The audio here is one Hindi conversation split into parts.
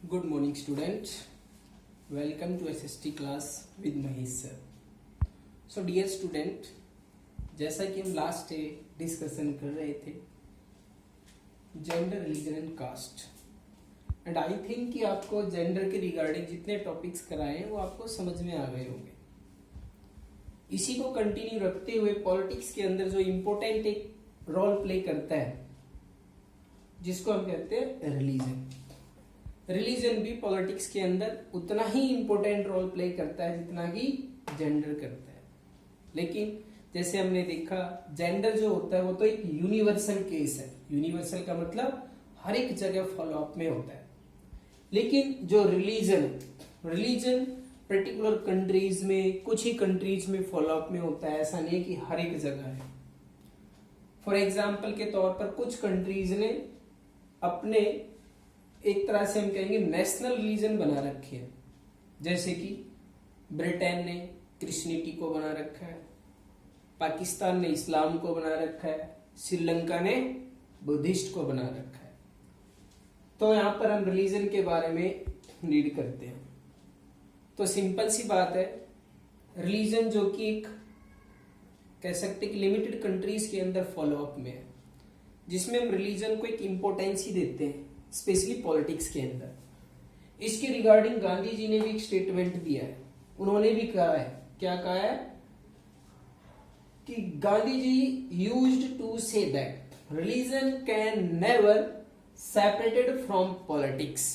Good morning students, welcome to SST class with Mahesh sir. So dear student, जैसा कि हम लास्ट डे डिस्कशन कर रहे थे gender, religion and caste, and I think कि आपको जेंडर के रिगार्डिंग जितने टॉपिक्स कराए हैं वो आपको समझ में आ गए होंगे। इसी को कंटिन्यू रखते हुए पॉलिटिक्स के अंदर जो इम्पोर्टेंट एक रोल प्ले करता है जिसको हम कहते हैं रिलीजन। रिलीजन भी पॉलिटिक्स के अंदर उतना ही इंपॉर्टेंट रोल प्ले करता है जितना कि जेंडर करता है। लेकिन जैसे हमने देखा, जेंडर जो होता है वो तो एक यूनिवर्सल केस है। यूनिवर्सल का मतलब हर एक जगह फॉलो अप में होता है। लेकिन जो रिलीजन पर्टिकुलर कंट्रीज में, कुछ ही कंट्रीज में फॉलो अप में होता है, ऐसा नहीं है कि हर एक जगह है। फॉर एग्जाम्पल के तौर पर कुछ कंट्रीज ने अपने एक तरह से हम कहेंगे नेशनल रिलीजन बना रखे हैं, जैसे कि ब्रिटेन ने क्रिश्चियनिटी को बना रखा है, पाकिस्तान ने इस्लाम को बना रखा है, श्रीलंका ने बुद्धिस्ट को बना रखा है। तो यहां पर हम रिलीजन के बारे में रीड करते हैं। तो सिंपल सी बात है, रिलीजन जो कि एक कह सकते कि लिमिटेड कंट्रीज के अंदर फॉलो अप में है, जिसमें हम रिलीजन को एक इंपॉर्टेंस ही देते हैं, स्पेशली पॉलिटिक्स के अंदर। इसके रिगार्डिंग गांधी जी ने भी एक स्टेटमेंट दिया है। उन्होंने भी कहा है, क्या कहा है कि Gandhi ji used to say that religion can never separated from politics,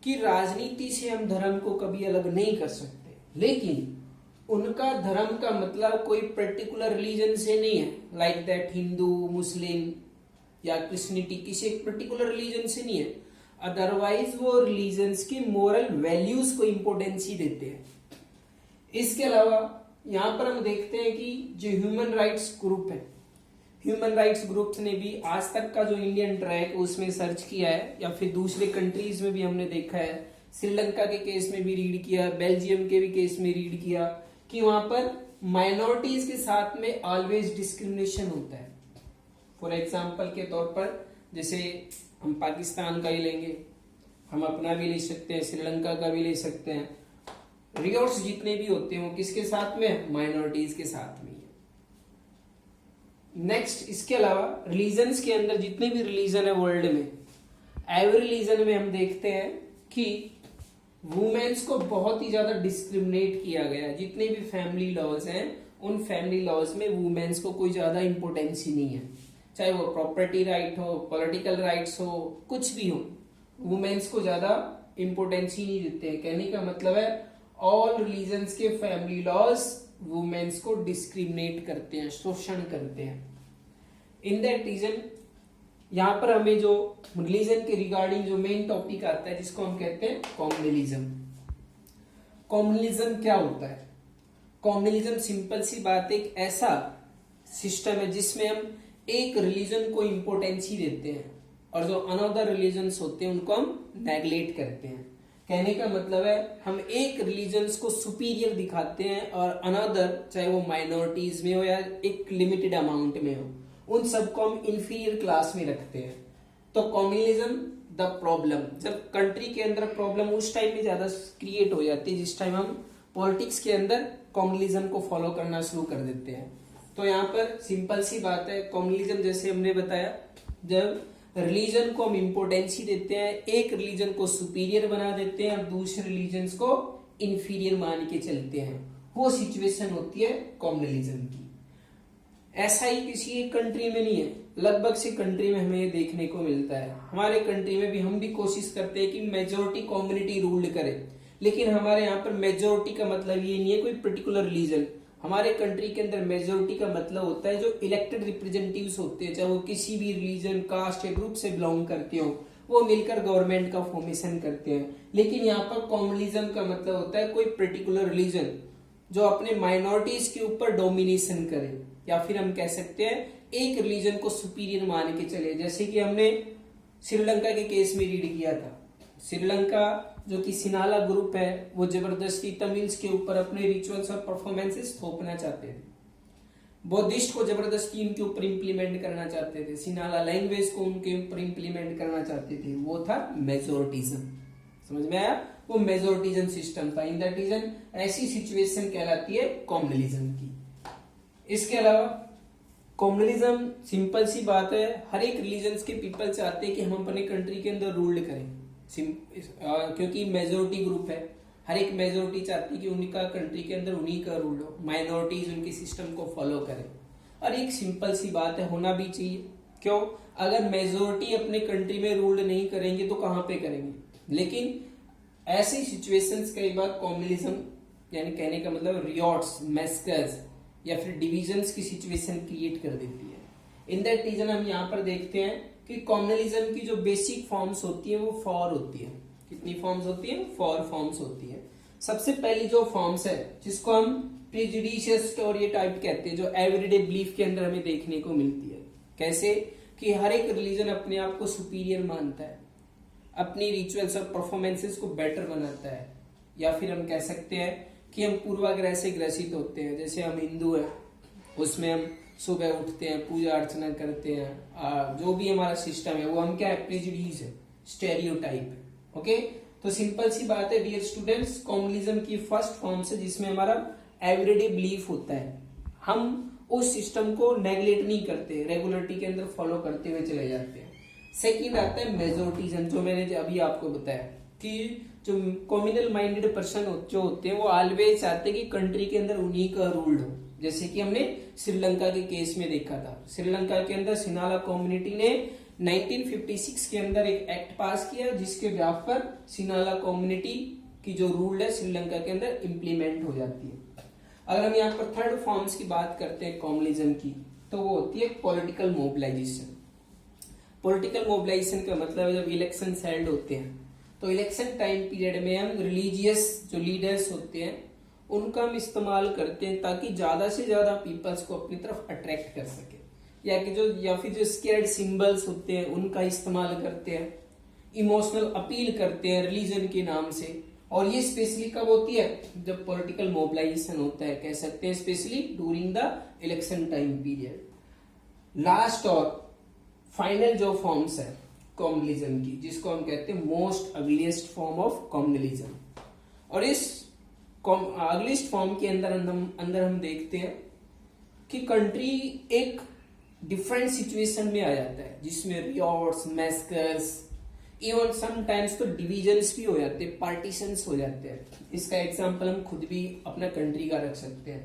कि राजनीति से हम धर्म को कभी अलग नहीं कर सकते। लेकिन उनका धर्म का मतलब कोई पर्टिकुलर रिलीजन से नहीं है, लाइक दैट हिंदू, मुस्लिम या क्रिश्चियनिटी, किसी एक पर्टिकुलर रिलीजन से नहीं है। अदरवाइज वो रिलीजन्स की मोरल वैल्यूज को इंपॉर्टेंस ही देते हैं। इसके अलावा यहां पर हम देखते हैं कि जो ह्यूमन राइट्स ग्रुप है, ह्यूमन राइट्स ग्रुप्स ने भी आज तक का जो इंडियन ट्रैक उसमें सर्च किया है, या फिर दूसरे कंट्रीज में भी हमने देखा है, श्रीलंका के केस में भी रीड किया, बेल्जियम के भी केस में रीड किया, कि वहां पर माइनॉरिटीज के साथ में ऑलवेज डिस्क्रिमिनेशन होता है। फॉर एग्जाम्पल के तौर पर जैसे हम पाकिस्तान का ही लेंगे, हम अपना भी ले सकते हैं, श्रीलंका का भी ले सकते हैं। रियोट्स जितने भी होते हैं वो किसके साथ में? माइनॉरिटीज के साथ में। नेक्स्ट, इसके अलावा रिलीजन्स के अंदर जितने भी रिलीजन है वर्ल्ड में, एवरी रिलीजन में हम देखते हैं कि वुमेन्स को बहुत ही ज्यादा डिस्क्रिमिनेट किया गया है। जितने भी फैमिली लॉज हैं, उन फैमिली लॉज में वुमेन्स को कोई ज्यादा इंपोर्टेंस ही नहीं है। चाहे वो प्रॉपर्टी राइट हो, पॉलिटिकल राइट्स हो, कुछ भी हो, वुमेन्स को ज्यादा इंपोर्टेंस ही नहीं देते हैं। कहने का मतलब है ऑल रिलीजन्स के फैमिली लॉज वुमेन्स को डिस्क्रिमिनेट करते हैं, शोषण करते हैं। इन दैट रीजन यहां पर हमें जो रिलीजन के रिगार्डिंग जो मेन टॉपिक आता है, जिसको हम कहते हैं कॉम्युनलिज्म। कॉम्युनलिज्म क्या होता है? कॉम्युनलिज्म सिंपल सी बात, एक ऐसा सिस्टम है जिसमें हम एक रिलीजन को इंपोर्टेंस ही देते हैं और जो अनदर रिलीजन्स होते हैं उनको हम नेग्लेक्ट करते हैं। कहने का मतलब है हम एक रिलीजन्स को सुपीरियर दिखाते हैं और अनदर, चाहे वो माइनॉरिटीज में हो या एक लिमिटेड अमाउंट में हो, उन सबको हम इंफीरियर क्लास में रखते हैं। तो कॉम्युनलिज्म द प्रॉब्लम, जब कंट्री के अंदर प्रॉब्लम उस टाइम में ज्यादा क्रिएट हो जाती है जिस टाइम हम पॉलिटिक्स के अंदर कॉम्युनलिज्म को फॉलो करना शुरू कर देते हैं। तो यहाँ पर सिंपल सी बात है, कॉम्युनलिज्म जैसे हमने बताया, जब रिलीजन को हम इंपोर्टेंस ही देते हैं, एक रिलीजन को सुपीरियर बना देते हैं और दूसरे रिलीजन को इंफीरियर मान के चलते हैं, वो सिचुएशन होती है कॉम्युनलिज्म की। ऐसा ही किसी एक कंट्री में नहीं है, लगभग से कंट्री में हमें देखने को मिलता है। हमारे कंट्री में भी हम भी कोशिश करते हैं कि मेजोरिटी कम्युनिटी रूल करे, लेकिन हमारे यहाँ पर मेजोरिटी का मतलब ये नहीं है कोई पर्टिकुलर रिलीजन। हमारे कंट्री के अंदर मेजोरिटी का मतलब होता है जो इलेक्टेड रिप्रेजेंटेटिव्स होते हैं, चाहे वो किसी भी रिलीजन, कास्ट या ग्रुप से बिलोंग करते हो, वो मिलकर गवर्नमेंट का फॉर्मेशन करते हैं। लेकिन यहाँ पर कॉम्युनलिज्म का मतलब होता है कोई पर्टिकुलर रिलीजन जो अपने माइनॉरिटीज के ऊपर डोमिनेशन करे, या फिर हम कह सकते हैं एक रिलीजन को सुपीरियर मान के चले। जैसे कि हमने श्रीलंका के केस में रीड किया था, श्रीलंका जो कि सिनाला ग्रुप है, वो जबरदस्ती तमिल्स के ऊपर अपने रिचुअल्स और परफॉर्मेंसेस थोपना चाहते थे, बुद्धिस्ट को जबरदस्ती इनके ऊपर इंप्लीमेंट करना चाहते थे, सिनाला लैंग्वेज को उनके ऊपर इंप्लीमेंट करना चाहते थे। वो था मेजोरिटिज्म। समझ में आया? वो मेजोरिटिज्म सिस्टम था। इन दैट रीजन ऐसी सिचुएशन कहलाती है कॉम्युनलिज्म की। इसके अलावा कॉम्युनलिज्म सिंपल सी बात है, हर एक रिलीजन्स के पीपल चाहते हैं कि हम अपने कंट्री के अंदर रूल करें, क्योंकि मेजोरिटी ग्रुप है, हर एक मेजोरिटी चाहती है कि उनका कंट्री के अंदर उन्हीं का रूल हो, माइनॉरिटीज उनके सिस्टम को फॉलो करें। और एक सिंपल सी बात है, होना भी चाहिए। क्यों? अगर मेजोरिटी अपने कंट्री में रूल नहीं करेंगे तो कहां पे करेंगे? लेकिन ऐसी सिचुएशंस कई बार कॉम्युनलिज्म, यानी कहने का मतलब रियॉट्स, मैस्कर्स या फिर डिविजन्स की सिचुएशन क्रिएट कर देती है। इन दैट रीजन हम यहाँ पर देखते हैं कि कॉम्युनलिज्म की जो बेसिक फॉर्म्स होती है वो 4 होती है। कितनी फॉर्म्स होती है? 4 फॉर्म्स होती है। सबसे पहली जो फॉर्म्स है जिसको हम प्रेजुडिशियस स्टेरियोटाइप कहते हैं, जो एवरीडे बिलीफ के अंदर हमें देखने को मिलती है। कैसे? कि हर एक रिलीजन अपने आप को सुपीरियर मानता है, अपनी रिचुअल्स और परफॉर्मेंसेस को बेटर बनाता है, या फिर हम कह सकते हैं कि हम पूर्वाग्रह से ग्रसित होते हैं। जैसे हम हिंदू हैं, उसमें हम सुबह उठते हैं, पूजा अर्चना करते हैं, जो भी हमारा सिस्टम है वो हम क्या है? प्रेजुडिस है, स्टेरियोटाइप है। ओके, तो सिंपल सी बात है डियर स्टूडेंट्स, कॉम्युनलिज्म की फर्स्ट फॉर्म से जिसमें हमारा एवरीडे बिलीफ होता है, हम उस सिस्टम को नेग्लेक्ट नहीं करते, रेगुलरिटी के अंदर फॉलो करते हुए चले जाते हैं। सेकंड आता है मेजोरिटिज्म, जो मैंने अभी आपको बताया कि जो कम्युनल माइंडेड पर्सन जो होते हैं वो ऑलवेज चाहते हैं कि कंट्री के अंदर उन्हीं का रूल हो। जैसे कि हमने श्रीलंका के केस में देखा था, श्रीलंका के अंदर सिनाला कम्युनिटी ने 1956 के अंदर एक एक्ट पास किया जिसके व्याप पर सिनाला कम्युनिटी की जो रूल है श्रीलंका के अंदर इम्प्लीमेंट हो जाती है। अगर हम यहाँ पर थर्ड फॉर्म्स की बात करते हैं कम्युनलिज्म की, तो वो होती है पॉलिटिकल मोबिलाइजेशन। पॉलिटिकल मोबिलाइजेशन का मतलब है जब इलेक्शन हेल्ड होते हैं तो इलेक्शन टाइम पीरियड में हम रिलीजियस जो लीडर्स होते हैं उनका हम इस्तेमाल करते हैं ताकि ज्यादा से ज्यादा पीपल्स को अपनी तरफ अट्रैक्ट कर सके, या फिर जो स्केर्ड सिंबल्स होते हैं उनका इस्तेमाल करते हैं, इमोशनल अपील करते हैं रिलीजन के नाम से। और ये स्पेशली कब होती है? जब पॉलिटिकल मोबिलाइजेशन होता है, कह सकते हैं specially during the election time period. Last और फाइनल जो फॉर्म्स है कम्युनलिज्म की, जिसको हम कहते हैं most ugliest form of communalism, और इस अगलीस्ट फॉर्म के अंदर हम देखते हैं कि कंट्री एक डिफरेंट सिचुएशन में आ जाता है जिसमें रियॉट्स, मैस्कर्स, इवन समटाइम्स तो डिविजन्स भी हो जाते हैं, पार्टीशंस हो जाते हैं। इसका एग्जांपल हम खुद भी अपना कंट्री का रख सकते हैं।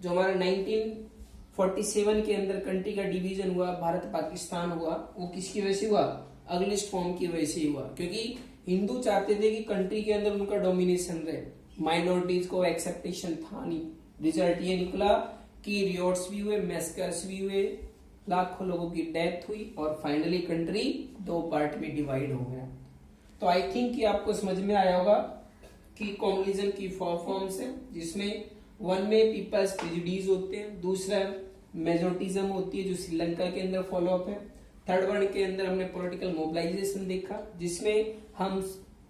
जो हमारा 1947 के अंदर कंट्री का डिवीजन हुआ, भारत पाकिस्तान हुआ, वो किसकी वजह से हुआ? अगलिस्ट फॉर्म की वजह से हुआ, क्योंकि हिंदू चाहते थे कि कंट्री के अंदर उनका डोमिनेशन रहे, माइनॉरिटीज को एक्सेप्टेशन था नहीं। रिजल्ट ये निकला कि रियॉट्स भी हुए, मैस्कर्स भी हुए, लाखों लोगों की डेथ हुई और फाइनली कंट्री 2 पार्ट में डिवाइड हो गया। तो आई थिंक कि आपको समझ में आया होगा कि कम्युनलिज्म की 4 फॉर्म्स है, जिसमें 1 में पीपल्स प्रेजुडिस होते हैं, दूसरा मेजोरिटिज्म होती है जो श्रीलंका के अंदर फॉलोअप है, थर्ड वन के अंदर हमने पॉलिटिकल मोबिलाइजेशन देखा जिसमें हम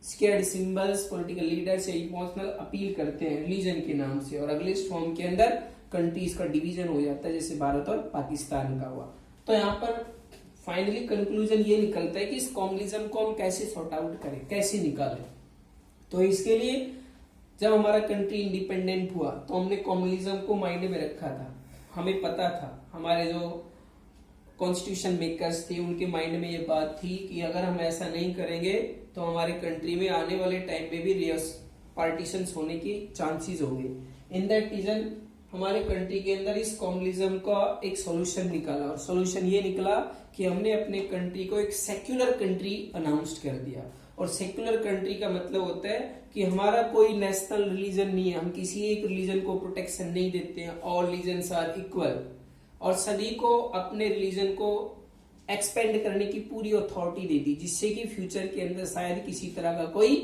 स्केर्ड सिंबल्स, पॉलिटिकल लीडर से इमोशनल अपील करते हैं रिलीजन के नाम से, और अगले फॉर्म के अंदर कंट्रीज का डिवीजन हो जाता है जैसे भारत और पाकिस्तान का हुआ। तो यहाँ पर फाइनली कंक्लूजन ये निकलता है कि इस कम्युनलिज्म को हम कैसे सॉर्ट आउट करें, कैसे निकालें। तो इसके लिए जब हमारा कंट्री इंडिपेंडेंट हुआ तो हमने कम्युनलिज्म को माइंड में रखा था। हमें पता था, हमारे जो कॉन्स्टिट्यूशन मेकर्स थे उनके माइंड में ये बात थी कि अगर हम ऐसा नहीं करेंगे तो हमारे कंट्री में आने वाले टाइम में भी रियस पार्टीशंस होने की चांसेस होंगे। इन दैट रीजन हमारे कंट्री के अंदर इस कम्युनलिज्म का एक सॉल्यूशन निकाला, और सॉल्यूशन ये निकला कि हमने अपने कंट्री को एक सेक्युलर कंट्री अनाउंस कर दिया। और सेक्युलर कंट्री का मतलब होता है कि हमारा कोई नेशनल रिलीजन नहीं है, हम किसी एक रिलीजन को प्रोटेक्शन नहीं देते हैं, ऑल रिलीजन्स आर इक्वल, और सभी को अपने रिलीजन को एक्सपेंड करने की पूरी अथॉरिटी दे दी, जिससे कि फ्यूचर के अंदर शायद किसी तरह का कोई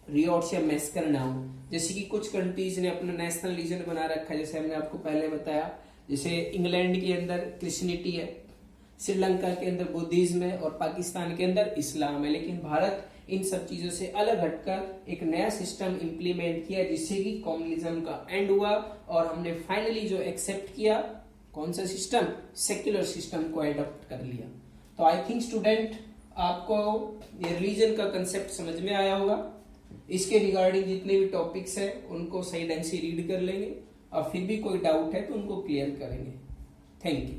रियॉट्स या मैस्कर ना हो। जैसे कि कुछ कंट्रीज ने अपना नेशनल रिलीजन बना रखा है, जैसे हमने आपको पहले बताया, जैसे इंग्लैंड के अंदर क्रिश्चियनिटी है, श्रीलंका के अंदर बुद्धिज्म है और पाकिस्तान के अंदर इस्लाम है। लेकिन भारत इन सब चीजों से अलग हटकर एक नया सिस्टम इंप्लीमेंट किया जिससे कि कम्युनलिज्म का एंड हुआ, और हमने फाइनली जो एक्सेप्ट किया कौन सा सिस्टम, सेक्युलर सिस्टम को एडॉप्ट कर लिया। तो आई थिंक स्टूडेंट आपको ये रिलीजन का कंसेप्ट समझ में आया होगा। इसके रिगार्डिंग जितने भी टॉपिक्स हैं उनको सही ढंग से रीड कर लेंगे और फिर भी कोई डाउट है तो उनको क्लियर करेंगे। Thank you.